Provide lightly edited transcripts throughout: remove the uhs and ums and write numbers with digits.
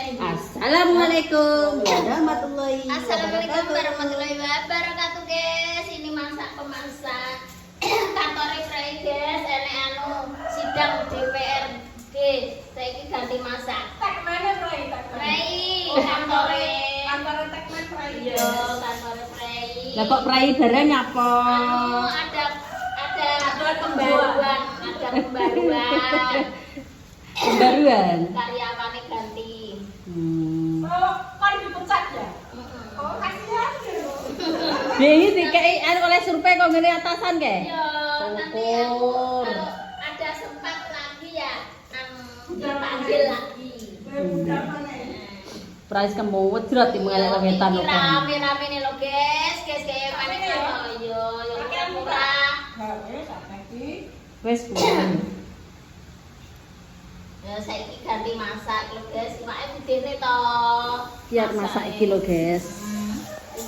Assalamualaikum warahmatullahi warahmatullahi wabarakatuh, guys. Ini pemasak kantor Frey, guys. Ini sidang DPRD. Saya ganti masak. Tak mana Frey? Kantor Tekmen Frey. Iya, kantor Frey. Lah kok Prai bareng nyapa? Ada pembaruan. Pembaruan. Karyawannya ganti. Oh, kan dipecat ya? Oh, kasihan. Ini dikai oleh survei kok ngene atasan ke? Iya, nanti Syukur. kalau ada sempat lagi ya, dipanggil lagi. Udah mana ya? Prais kamu wedrot di mengalek wetan kok. Rame-rame nih lo, guys kayak mana yo murah. Wes pulang. Ya saya ganti masak lo, guys. Makanya begini toh. Biar masak iki lho, guys.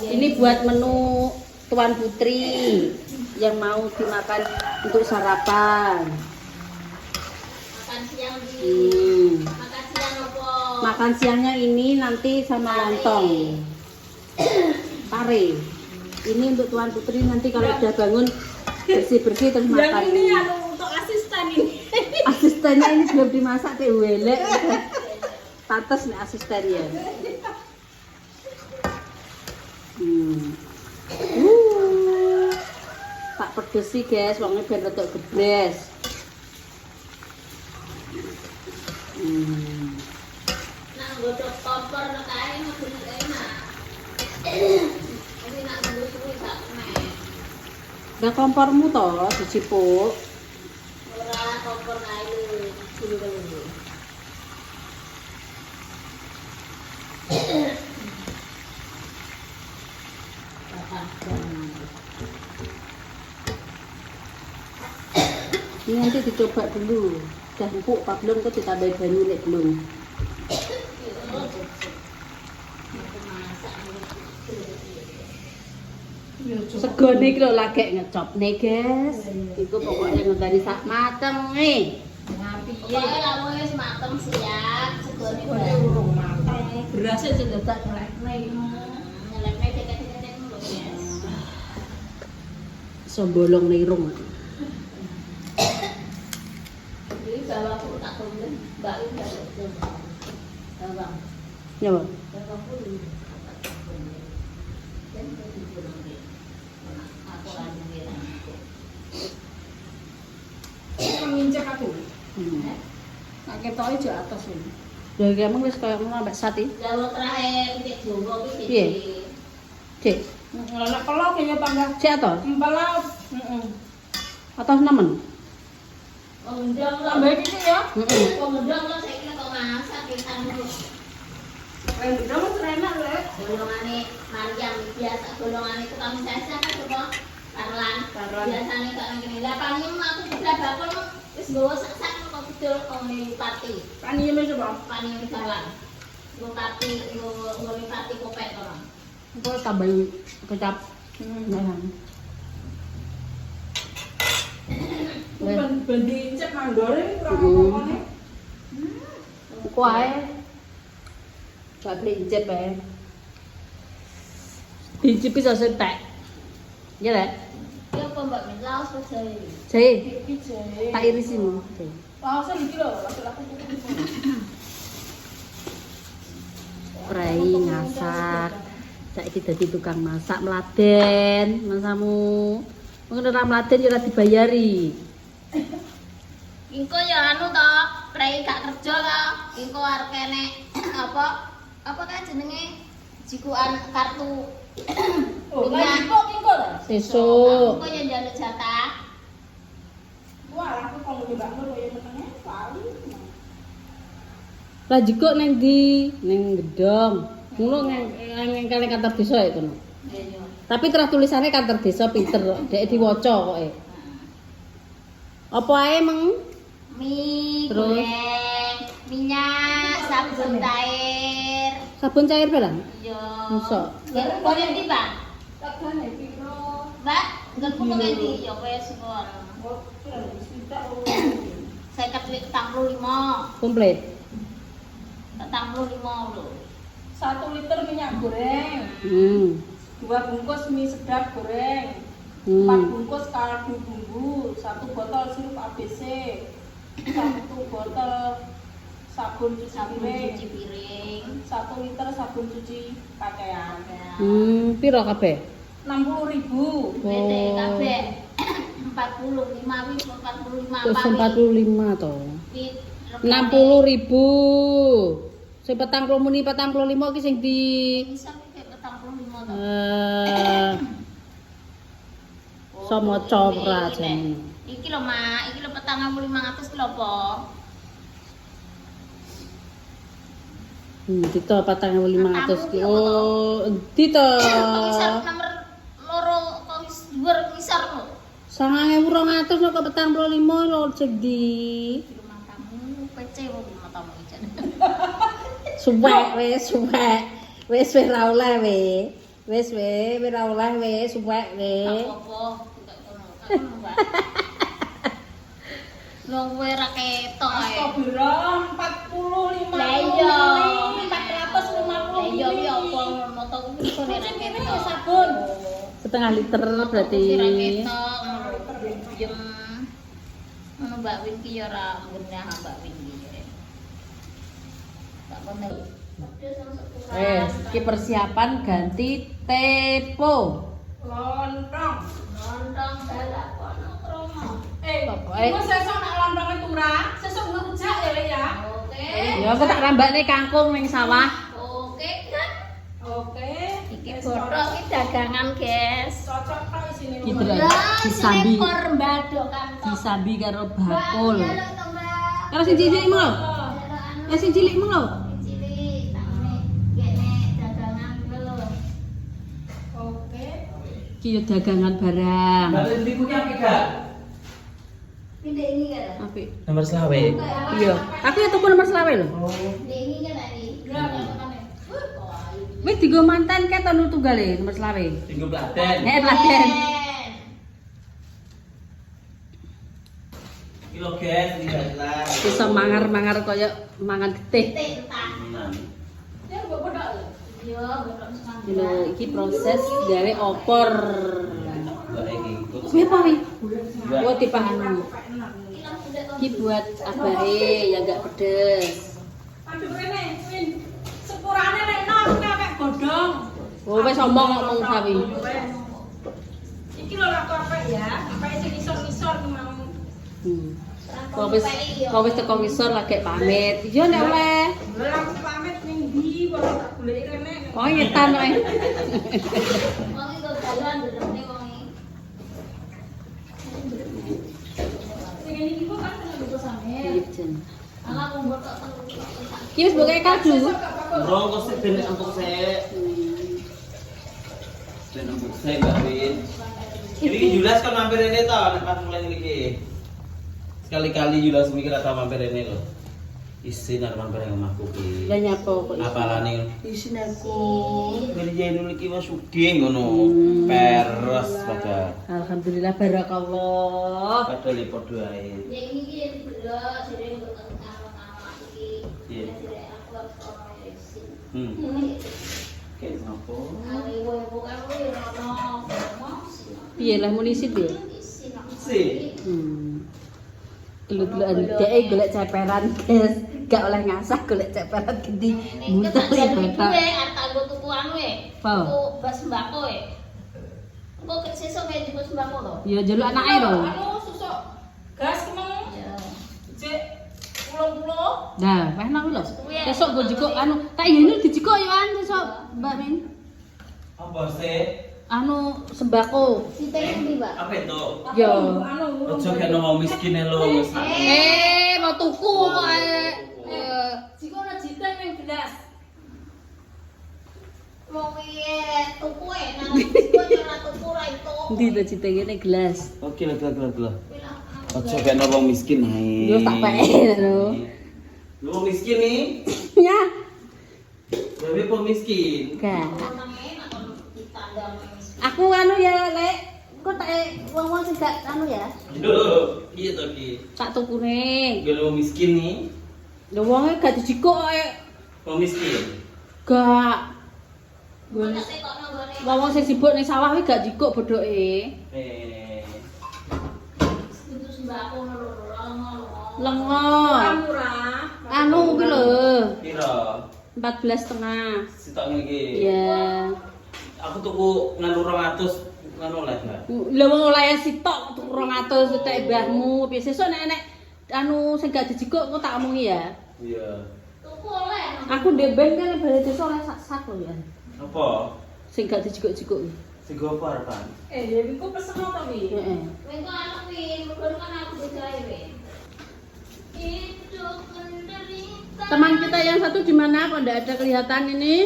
Ini buat menu Tuan Putri yang mau dimakan untuk sarapan. Makan siang di. Makan siang apa? Makan siangnya ini nanti sama lontong. Pare. Ini untuk Tuan Putri nanti kalau udah bangun bersih-bersih terus makan. Yang ini untuk asisten ini. Asistennya ini belum dimasak teh welek. Pantes nih asistennya. Tak pedesi guys, wongnya biar rada gebres. Nak godok kompor nak kae mesti enak. Ini nak ngusui sak mek. Udah kompormu toh dicipuk. Ora kompor kayu dulu. Ini nanti dicoba dulu. Udah empuk apa belum kok ditambahin banyu lek belum. Segone iki lho lagek ngecopne, guys. Iku pokoknya ngenteni sak mateng nih. Pokoknya kamu wis mateng siap, segone Kode urung matang. Berasnya cedak ngelekne. ngelekne deket-deket dulu, guys. Sombolong nirung. Jadi bawangku tak tulen, mbak udah coba. Bawang. Ya, Bang. Bawangku dulu. Dan aku anu bilang. Menginjak aku. Nak ketok aja atas ini. Lha iki emang wis koyo ngono ambek sate. Jawa terakhir titik Jawa iki Piye? Cek, Anak kalau kayaknya tangga cek atas. empalaut. Atas nemen. Undang lah. Tambah gini ya. Undang lah saya kira kok masak kita dulu. Udah mas enak loh. Golongane Maryam biasa golongane tukang sasa kan coba Karlan. Biasane kok nang kene. Lah panyem aku sudah bakul wis nggawa sak-sak kok kidul ngene pati. Paninya coba. Panyem jalan. Ngopati ngopati kopek to. Kok tambahin kecap. Nah. Bukan diinjak manggore kurang Kok ae. Gak belincip ae. Dincip bisa sentek. Ya, Lek. Ya apa mbak laos percaya. Jai, apa. tak irisin. Langsung iki lho, laki-laki kuku. Prai ngasak. Saiki dadi tukang masak mladen, masamu. Mungkin ora mladen ya ora dibayari. Ingko ya anu to, prei gak kerja to. Ingko arep kene apa kan jenenge jikuan kartu. Oh, lagi kok kingko ta? Sesuk. Engko ya njaluk jatah. Wah, aku kalau di Mbak Nur ya menengnya paling. Lah jikok ning ndi? Ning Gedong. Ngono nang kali kantor desa itu no. Iya. Tapi terus tulisannya kantor desa pinter kok. Dek diwaca koke. Apa ae meng? Mie Terus? goreng, minyak, sabun cair. Sabun cair barang? Iya. Masa? Goreng ndi, Pak? Takane piro? Mbak, nggak punya ganti, ya wes semua. Oh, sudah. Saya kata 45. Komplit. 45 lho. 1 liter minyak goreng, 2 bungkus mie sedap goreng, 4 bungkus kaldu bumbu, 1 botol sirup ABC, 1 botol sabun cuci piring, 1 liter sabun cuci pakaian. Piro kabeh? 60.000. PT kabeh 45 wis 45 Terus apa 45 to. 60.000. Sing 40 muni 45 ki sing di Bisa kayak 45 to. sama copra jane. Iki lho, Mak, iki lho 4500 ki lho apa? Dito 4.500 ki. Oh, dito. Komisar nomor loro komis dhuwur komisar lho. 9.200 kok 45 lho sedih. Iki lho matamu PC wong matamu iki. Suwek wis suwek. Wis ora oleh we. Wis ora oleh we suwek we. Apa-apa, tidak ngono. Kan Mbak. Lho kowe ra ketok ae. Astagfirullah, 45. Lah iya. 450 Lah iya iki apa ngono to kuwi iso nek ra ketok. Sabun. Setengah liter berarti. Ra ketok ngono jem. Ngono Mbak Win ki ya ora benah Mbak Win ki. Tak bener. Iki persiapan ganti tepo. Lontong. Lontong balak kono kromo. Pokoke Sesuk nek lontonge turah, sesuk ngerujak ya, Le ya. Oke. ya aku tak rambakne kangkung ning sawah. Oke kan. Oke. Iki botok iki dagangan, guys. Cocok tok isine. Gitu Mbak. lah. Disambi. Selekor mbadok kantong. Disambi karo bakul. Mbak, jaluk to, Mbak. Karo sing cilik mau. Jaluk anu. Ya sing cilik mau lho. Cilik tangane kene dagangan lho. Oke. Iki yo dagangan barang. Balik bukunya apa gak? Pindek ini kan. Apik. Nomor selawe. Iya, aku ya tuku nomor selawe lho. Pindek ini kan tadi. Ya. Wis digo mantan ket anu tunggale nomor selawe. Tinggal Bladen. Nek Laden. Kilo guys, tidak jelas. Bisa mangar-mangar kaya mangan getih. Tik entah. Ya mbok bodok. Yo, botok semangka. Lho, iki proses gawe opor. Gak lagi ikut. Kuwi apa wi? Dua. Oh, tipe anu. Iki buat abahe ya enggak pedes. Aduh rene, Win. Sepurane nek nom kayak godhong. Oh, wis omong ngomong sawi. Iki lho lah apa ya? Apa sing isor-isor ki mau. Kok wis teko ngisor lagi pamit. Iya nek oleh. Lha aku pamit ning ndi kok tak goleki rene. Kok nyetan wae. Wong iki kok dalan ndemne wong iki. Sing iki kok kan kena lupa sampe. Iya, Jen. Ala wong botok telu. Iki wis mbok kae kaldu. Bro, kok sih bener untuk saya. Dan untuk saya Mbak Win. Ini Julas kan mampir ini tau, nek pas mulai ini. Sekali-kali Julas mikir atau mampir ini loh. Isin ada mampir yang omahku ki. Ya nyapo kok. Apalane Isin aku. beli jainul iki wis sugih ngono. Peres pada. Alhamdulillah barakallah. Padahal lipot doae. Ya ini ki yang delok sering kok karo iki. Iya. Jadi aku harus orang resin. Kayak apa? Ali wo kan wo ono Piye lah munisi piye? Si. Gelut-gelutan dhek golek ceperan, guys. Gak oleh ngasah golek ceperan gede. Muter Gue bapak. arta gue tuku anu Apa? tuku bas sembako kok sesuk kayak di bas sembako to? Ya jaluk anake lho. Anu susuk gas ki mau. Ya. Cek pulau-pulau. Nah, weh nang lho. Besok go jikok anu, tak yene dijikok yo an besok, Mbak Min. Apa sih? Anu sembako. Sita yang di Mbak. Apa itu? Yo. Anu. Ojo kena mau miskin lo. Mau tuku kok ae. Jika ana jiteng ning gelas. Wong piye tuku nang kok ora tuku ra itu. Endi to citenge ning gelas. Oke lah. Ojo kena mau miskin ae. Yo tak pae lho. Lu mau miskin nih? Ya. Tapi pemiskin. Gak. Nang enak kon ditandang Aku anu ya, Lek. Kok tak wong-wong sing gak anu ya. Duh, iya to ki. Tak tukune. Gak lu mau miskin nih. Lho wonge gak dijikok ae. Wong miskin. Gak. Kok tak tekokno nggone. Wong sing sibuk ning sawah kuwi gak jikuk bodoke. Itu sembako lho. Lengo. Murah-murah. Anu kuwi lho. Piro? 14,5. Sitok iki. Iya. Aku tuku nganu 200 nganu oleh Mbak. Lha wong oleh sitok tuku 200 tek mbahmu. Piye sesuk nek anu sing gak dijikuk kok tak omongi ya. Iya. Tuku oleh. Aku ndek ben kan bali desa oleh sak lho ya. Apa? Sing gak dijikuk-jikuk. Sing apa arepan? Ya iku pesen apa wi? Heeh. Kowe kok anu kuwi, mergo kan aku digawe we. Hidup menderita. Teman kita yang satu di mana? Kok enggak ada kelihatan ini?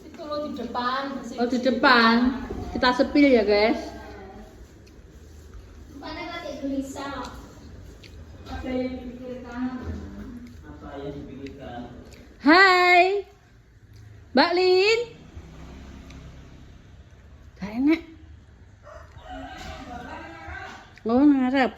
Itu lo di depan. Oh di depan. Kita sepil ya guys. Pada kayak gelisah. Ada yang dipikirkan. Apa yang dipikirkan? Hai Mbak Lin. Gak enak. Oh ngarep.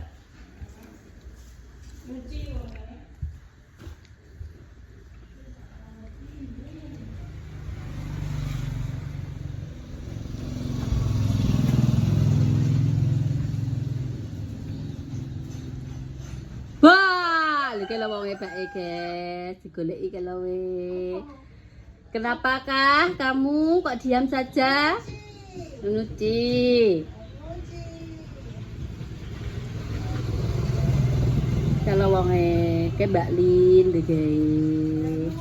Wah, lha kalau wong ebake guys, digoleki kalau we. Kenapakah kamu kok diam saja? Nuci. Kalau wong ke Mbak Lin deh guys.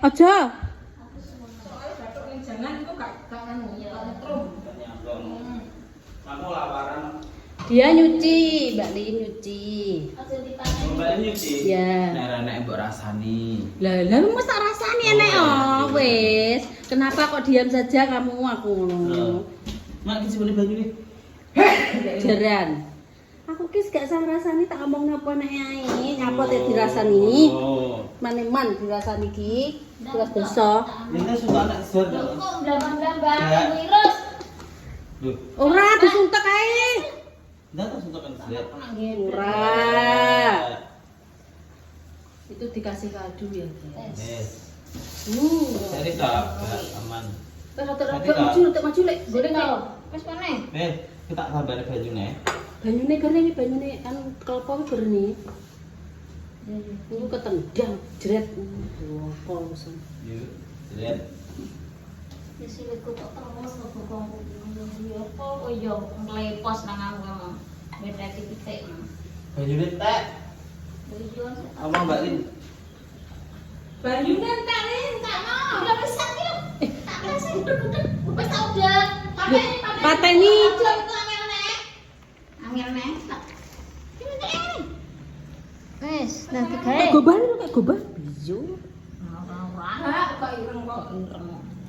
Aja. Soalnya batuk yang jangan itu gak anu, gak nyetrum. Kamu laparan. Dia nyuci, Mbak Lin nyuci. Aja dipakai. Mbak nyuci. Iya. Nek mbok rasani. Lah, mesti tak rasani enek oh, wis. Kenapa kok diam saja kamu aku ngono? Mak iki sebene banyu nih. Jaran. Aku kis gak sang rasani tak ngomong napa nek ae, nyapot ya dirasani. Oh. Maneman dirasani iki. Terus besok. Ini suka anak ser. Loh, kok blambang-blambang Ya. virus. Duh, Ora disuntek ae. ndak tak suntukan ser. Ora. Itu dikasih kaldu ya, guys. Yes. Cari Cari tak aman. maju lek, goreng kau. Wis meneh. Kita tambah banyu nih. Banyune kering iki banyune kan kelapa berni. Iku ketendang jret. Wah, pesan. Yuk, lihat. Ya silikku kok terus kok yo apa yo nglepos nang aku. Beda titik. Banyu nih teh. Yo Ngomong Mbak Lin. Banyune entek Lin. tak mau. Udah besar ki lho. Tak kasih udah. Wis tak udah. Pateni. Angel nek. Ini teh. Wes, nanti Kayak gobar lu kayak gobar. Bijo. Ah, kok ireng kok.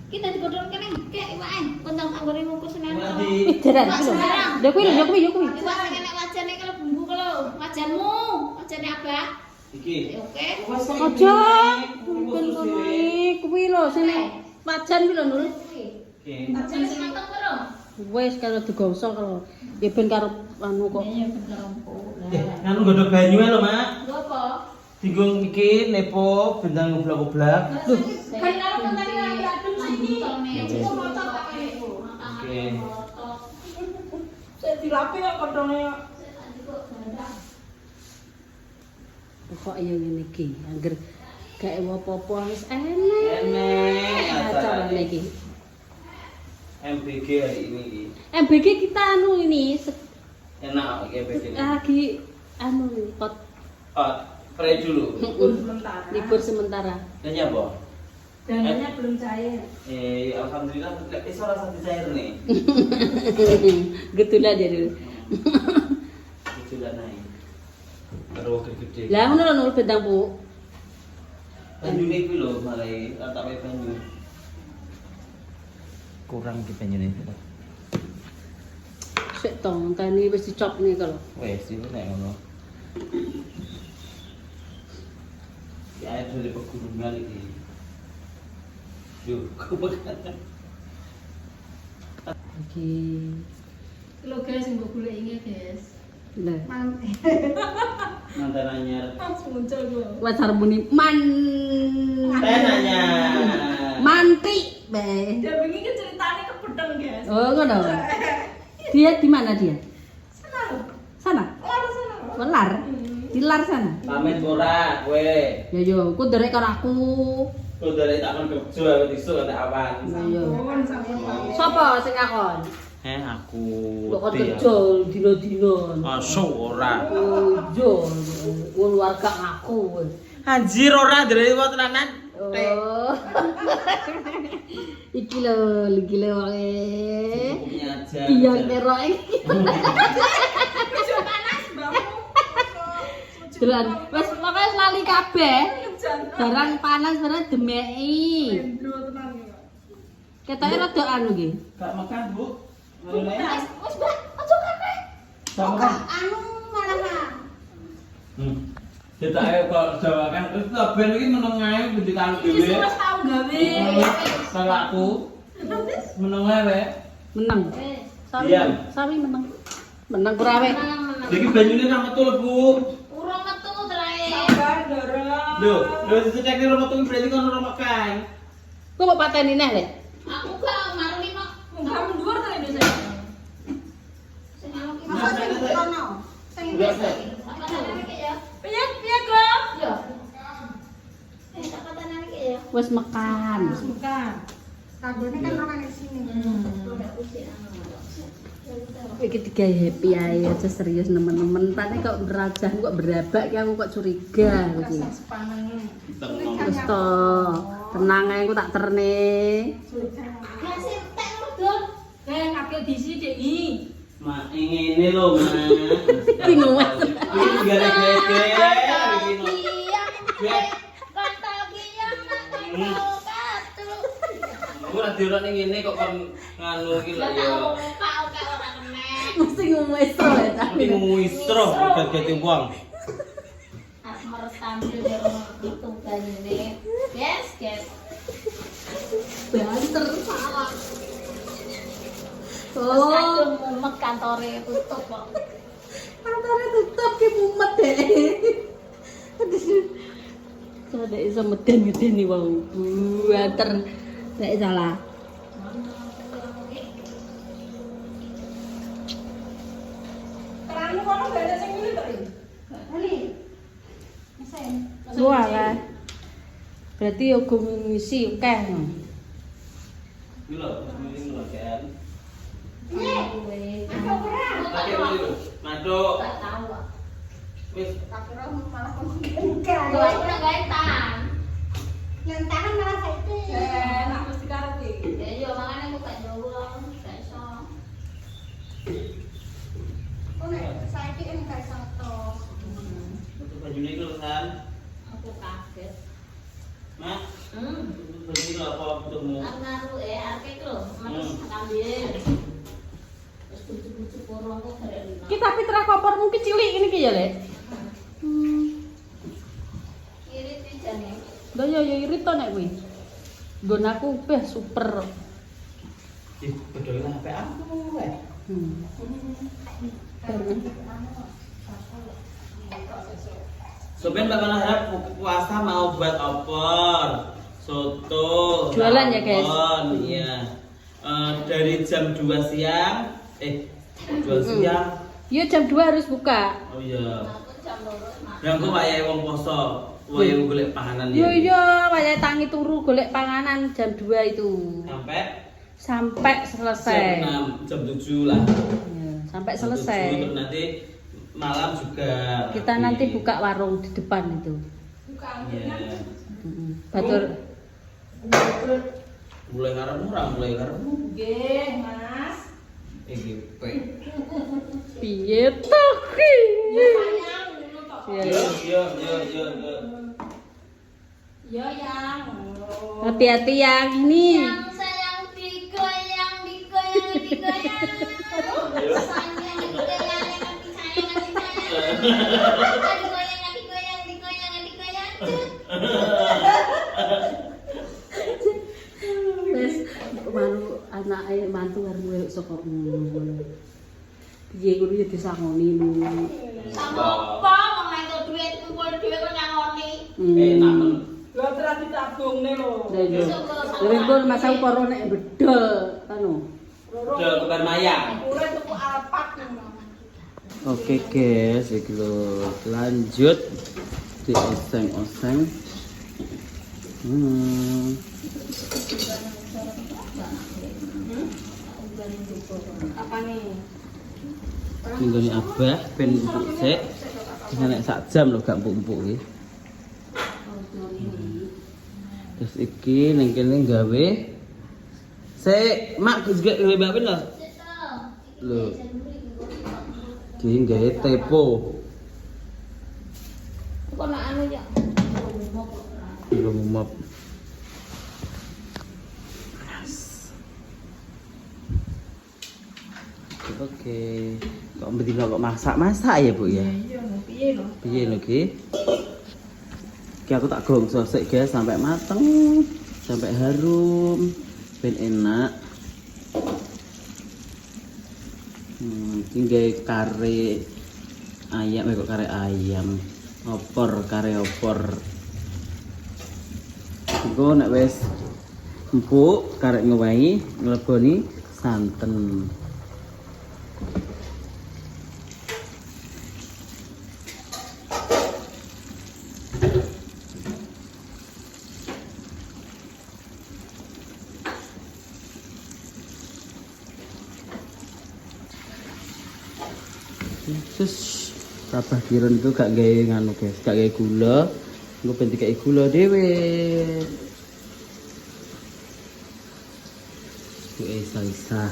Kita digodhong kene, kek iwake. Kontang anggone ngukus nene. Nanti. Jaran iki lho. Ya kuwi lho, ya kuwi, ya kuwi. Iwak sing enek wajane kalau bumbu kalau wajanmu, wajane Abah. Iki. Oke. Aja. Mungkin kuwi lho sing wajan kuwi lho, Nul. Oke. Wajane sing mateng karo. Wes kalau digosok kalau ya ben karo anu kok. Iya bener empuk. Nganu godhog banyu lho, Mak. Lho apa? Tinggung iki nepo bendang goblak-goblak. Loh, Kan karo kontane lagi adem sini. Itu motor tak kene. Oke. Saya dilapi kok kodhonge. kok ya ngene iki. Angger gak ewo apa-apa wis enek. Enek Acarane iki. MBG hari ini iki. MBG kita anu ini Enak iki MBG. lagi anu pot Oh, pray dulu. Sementara. libur sementara. Dan ya, Bo? Dananya belum cair. Alhamdulillah wis ora satu cair nih. Getulah dia dulu. Itu lah naik. Karo gede-gede. Lah ngono lho nul bentang Bu. Banyune kuwi lho marai tak wae banyu. Kurang iki banyune. Sik tong tani wis dicop nih kalau. Wes iki nek ngono. Ya itu dari pegunungan iki. Yuk, kepekan. Oke. Lo guys, yang gue golek ini guys. Lah, Mantan anyar. Langsung muncul gue. wes harmoni Tenanya. manti, be. Dia begini kan ceritanya ke pedang guys. Oh, ngono. Dia di mana dia? Sana. Sana. Lar sana. Welar. Di lar sana. Pamit ora kowe. Ya yo, ku derek karo aku. Kok dari takon kerja aku tisu kata awan. Ya yo. Sampun pamit. Sapa sing ngakon? Aku. Kok kon kerja dino-dino. Masuk ora. Oh, yo. Keluarga aku. Anjir ora dari wae tenanan. Oh. Iki lho wae. Punya aja. Iya terok iki. Bisa panas bamu. Jalan. Wes pokoke lali kabeh. Barang panas barang demeki. Gendro tenan ya. Ketoke rada anu nggih. Gak makan, Bu. Ngene. Wes bah, aja kabeh. Sama. Anu malah. Kita ayo kok Jawa kan terus ben iki meneng ae budi karo Iki dhewe. wis tau gawe. Kalau aku meneng ae. Menang. Sawi, Diam. sawi menang. Menang kurawe. Iki banyune ra metu lho, Bu. Urung metu trae. Sabar dorong. Lho dicek nek metu berarti kono ora makan. Kok mau pateni neh, Lek? Aku gak maruni kok. Enggak mundur ta Indonesia. Sing anu ki Mas, masa kono. Sing Enggak, iki. Sek. Apa jenenge ki ya? Piye piye kok? Yo. Apa jenenge ki ya? Wes makan. Bukan. Kagone kan ora nang sini. Iki tiga happy ae aja serius nemen-nemen. Tane kok berajah kok berabak ki aku kok curiga iki. Kasih sepaneng. Wes to. Tenang ae aku tak terne. Kasih tek dul. Akeh diisi Dek iki. Mak ngene lho, Mak. Bingung Mas. Iki gede-gede iki. Kontol kiyang nang katu. Aku ora diurut ning ngene kok kon nganu iki lho ya. Kau ora kenek. Mesti ngomong estro ya. Nanti ngomong istro gede wong. Harus meres tampil ya itu banyune. Yes, yes. Banter salah. Terus Oh, kadung mumet kantore tutup kok. kantornya tutup ki mumet deh. Ada iso meden-meden nih wong. Banter. Nek salah. Terane kono gak ada sing ngene to. Ini. Mesin. Walah. Berarti yo go ngisi akeh. Iki lho, ini lho kan. Aku ora. Pakai iki lho. Maduk. Gak tahu kok. Wis Tak kira malah enggak. Yo aku ora gawe tan. Yang tahan malah saiki. Enak mesti karo ki. Ya yo makane aku gak njowo, gak iso. Oh nek saiki gak iso tos. tutup bajune iki lho kan. Aku kaget. Mak, baju iki lho apa butuhmu? Naruh arek iki lho, metu kambil. Terus bucu-bucu porong kok garek lima. Ki tapi trakopormu ki cilik ngene ki ya, Lek. Irit iki jane. Lah ya irit to nek kuwi. Nggon aku beh super. Ih, bedol HP aku wae. Soben bakal harap puasa mau buat opor, soto, Jualan ya, guys? rawon, iya. Dari jam 2 siang, jual siang. Iya jam 2 harus buka. Oh iya. Aku jam 2 Yang kok wayahe wong poso, wayahe golek panganan Yo ya. iya, wayahe tangi turu golek panganan jam 2 itu. Sampai Sampai selesai. jam 6, jam 7 lah. Ya, sampai Jam 7, selesai. terus nanti malam juga. Kita nanti buka warung di depan itu. Iya. Batur. Mulai ngarep murah, mulai ngarep. Nggih, Mas. EGP. Piye to ki? Sayang dulu tok. Iya, Yo iya. yo yo yo yo. Ya yang. Hati-hati yang ini. Yang sayang digoyang, digoyang, digoyang. Sayang digoyang, nanti sayang, nanti sayang. Digoyang, digoyang, digoyang, digoyang. malu anake mantu karo kowe saka ngono. Piye kuwi ya disangoni lu. Sama apa wong entuk duit kumpul dhewe kok nyangoni. Enak men. Lho terus ditabungne lho. Lha kok masa ukara nek bedol anu. Udah kebar mayang. Ora tuku alpak. Oke guys, iki lho lanjut dioseng-oseng. Apa nih? Ini abah ben empuk sik. Nek sak jam lho gak empuk-empuk iki. Terus iki ning kene gawe sik mak juga gawe mbak ben lho. Lho. Iki gawe tepo. Kok nak anu ya? Lumop. Oke. Kok bedino kok masak-masak ya, Bu ya? Iya, piye lho? Piye lho Ki? Ki aku tak gongso sik guys sampai mateng, sampai harum, ben enak. Iki gawe kare ayam, kok kare ayam. Opor, kare opor. Engko nek wis empuk, karek ngowahi ngleboni santen. Terus tabah kiron itu gak gawe nganu guys, gak gawe gula. Engko ben dikai gula dhewe. Ku isa-isa.